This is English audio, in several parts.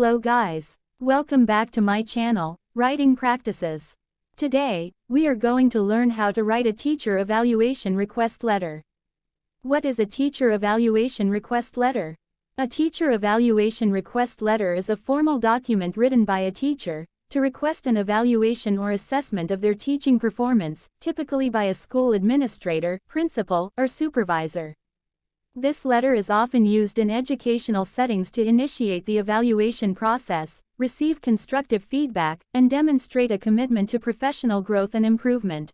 Hello guys. Welcome back to my channel, Writing Practices. Today, we are going to learn how to write a teacher evaluation request letter. What is a teacher evaluation request letter? A teacher evaluation request letter is a formal document written by a teacher to request an evaluation or assessment of their teaching performance, typically by a school administrator, principal, or supervisor. This letter is often used in educational settings to initiate the evaluation process, receive constructive feedback, and demonstrate a commitment to professional growth and improvement.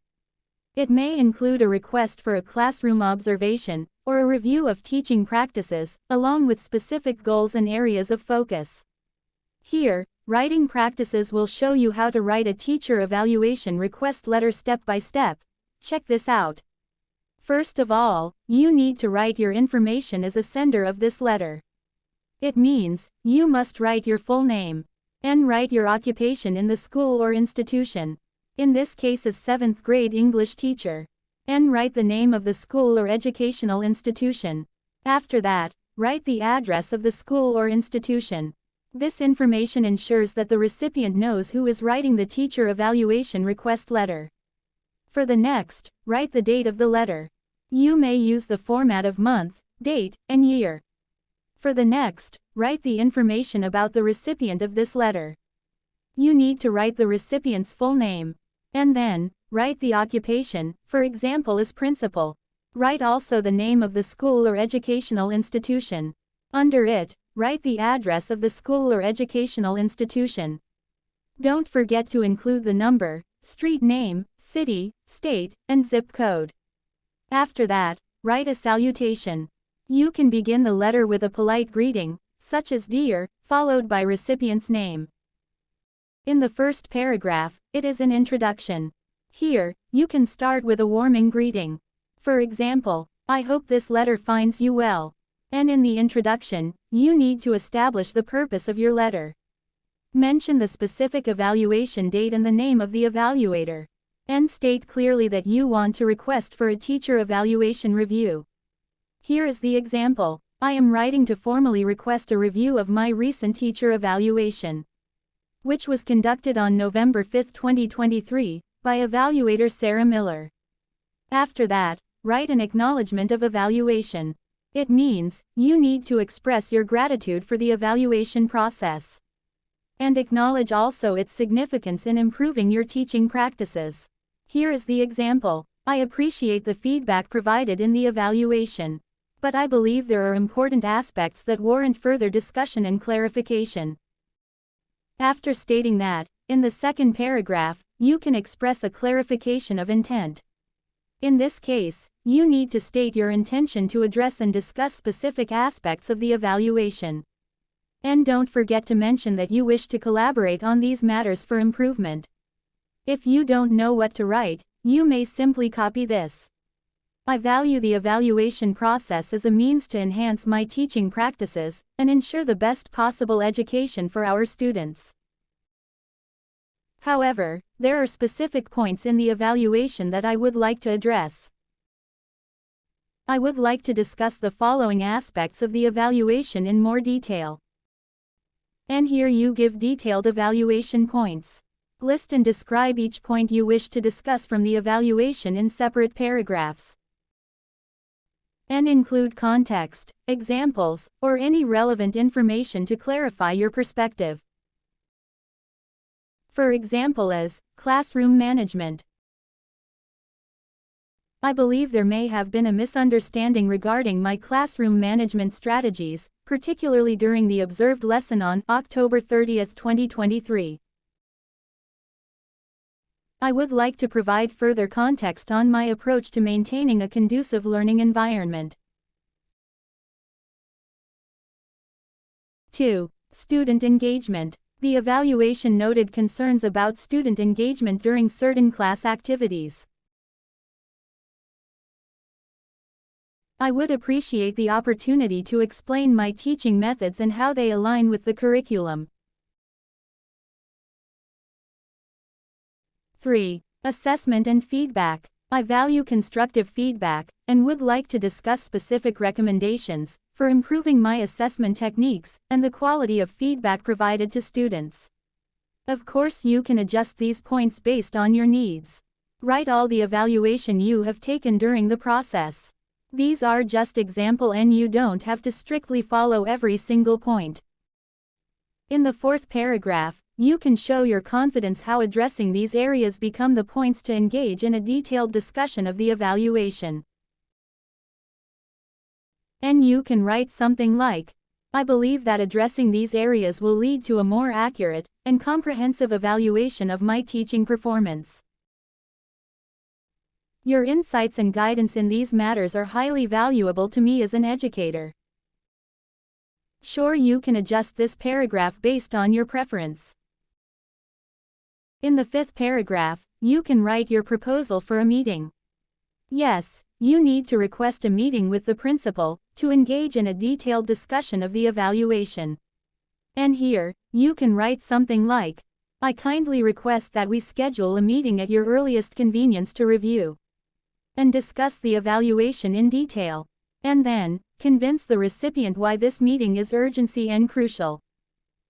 It may include a request for a classroom observation, or a review of teaching practices, along with specific goals and areas of focus. Here, Writing Practices will show you how to write a teacher evaluation request letter step by step. Check this out. First of all, you need to write your information as a sender of this letter. It means, you must write your full name, and write your occupation in the school or institution. In this case as 7th grade English teacher. And write the name of the school or educational institution. After that, write the address of the school or institution. This information ensures that the recipient knows who is writing the teacher evaluation request letter. For the next, write the date of the letter. You may use the format of month, date, and year. For the next, write the information about the recipient of this letter. You need to write the recipient's full name. And then, write the occupation, for example as principal. Write also the name of the school or educational institution. Under it, write the address of the school or educational institution. Don't forget to include the number, street name, city, state, and zip code. After that, write a salutation. You can begin the letter with a polite greeting, such as "Dear," followed by recipient's name. In the first paragraph, it is an introduction. Here, you can start with a warming greeting. For example, "I hope this letter finds you well." And in the introduction, you need to establish the purpose of your letter. Mention the specific evaluation date and the name of the evaluator. And state clearly that you want to request for a teacher evaluation review. Here is the example. I am writing to formally request a review of my recent teacher evaluation, which was conducted on November 5, 2023, by evaluator Sarah Miller. After that, write an acknowledgement of evaluation. It means, you need to express your gratitude for the evaluation process. And acknowledge also its significance in improving your teaching practices. Here is the example. I appreciate the feedback provided in the evaluation, but I believe there are important aspects that warrant further discussion and clarification. After stating that, in the second paragraph, you can express a clarification of intent. In this case, you need to state your intention to address and discuss specific aspects of the evaluation. And don't forget to mention that you wish to collaborate on these matters for improvement. If you don't know what to write, you may simply copy this. I value the evaluation process as a means to enhance my teaching practices and ensure the best possible education for our students. However, there are specific points in the evaluation that I would like to address. I would like to discuss the following aspects of the evaluation in more detail. And here you give detailed evaluation points. List and describe each point you wish to discuss from the evaluation in separate paragraphs. And include context, examples, or any relevant information to clarify your perspective. For example as, classroom management. I believe there may have been a misunderstanding regarding my classroom management strategies, particularly during the observed lesson on October 30, 2023. I would like to provide further context on my approach to maintaining a conducive learning environment. 2. Student engagement. The evaluation noted concerns about student engagement during certain class activities. I would appreciate the opportunity to explain my teaching methods and how they align with the curriculum. 3. Assessment and feedback. I value constructive feedback, and would like to discuss specific recommendations, for for improving my assessment techniques and the quality of feedback provided to students. Of course, you can adjust these points based on your needs. Write all the evaluation you have taken during the process. These are just example and you don't have to strictly follow every single point. In the fourth paragraph, you can show your confidence how addressing these areas become the points to engage in a detailed discussion of the evaluation. And you can write something like, I believe that addressing these areas will lead to a more accurate and comprehensive evaluation of my teaching performance. Your insights and guidance in these matters are highly valuable to me as an educator. Sure, you can adjust this paragraph based on your preference. In the fifth paragraph, you can write your proposal for a meeting. Yes, you need to request a meeting with the principal to engage in a detailed discussion of the evaluation. And here, you can write something like, I kindly request that we schedule a meeting at your earliest convenience to review and discuss the evaluation in detail. And then, convince the recipient why this meeting is urgency and crucial.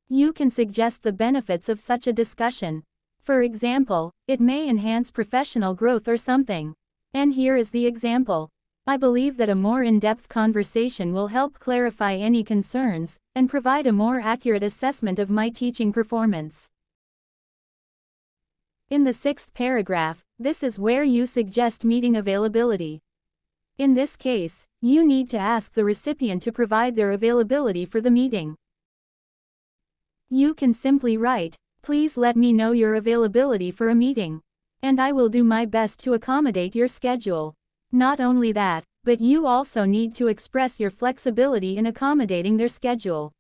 You can suggest the benefits of such a discussion. For example, it may enhance professional growth or something. And here is the example. I believe that a more in-depth conversation will help clarify any concerns and provide a more accurate assessment of my teaching performance. In the sixth paragraph, this is where you suggest meeting availability. In this case, you need to ask the recipient to provide their availability for the meeting. You can simply write, please let me know your availability for a meeting, and I will do my best to accommodate your schedule. Not only that, but you also need to express your flexibility in accommodating their schedule.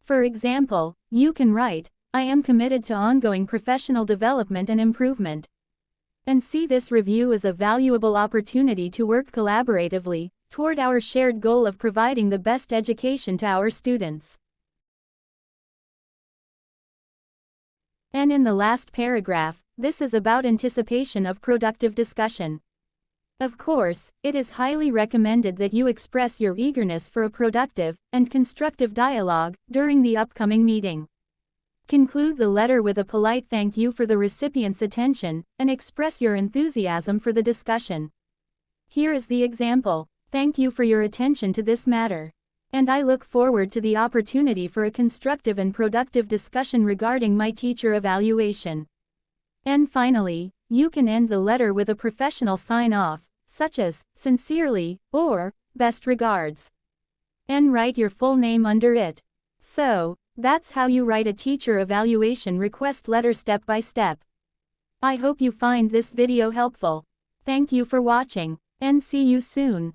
For example, you can write, I am committed to ongoing professional development and improvement, and see this review as a valuable opportunity to work collaboratively toward our shared goal of providing the best education to our students. And in the last paragraph, this is about anticipation of productive discussion. Of course, it is highly recommended that you express your eagerness for a productive and constructive dialogue during the upcoming meeting. Conclude the letter with a polite thank you for the recipient's attention and express your enthusiasm for the discussion. Here is the example. Thank you for your attention to this matter. And I look forward to the opportunity for a constructive and productive discussion regarding my teacher evaluation. And finally, you can end the letter with a professional sign-off, such as, sincerely, or, best regards. And write your full name under it. So, that's how you write a teacher evaluation request letter step by step. I hope you find this video helpful. Thank you for watching, and see you soon.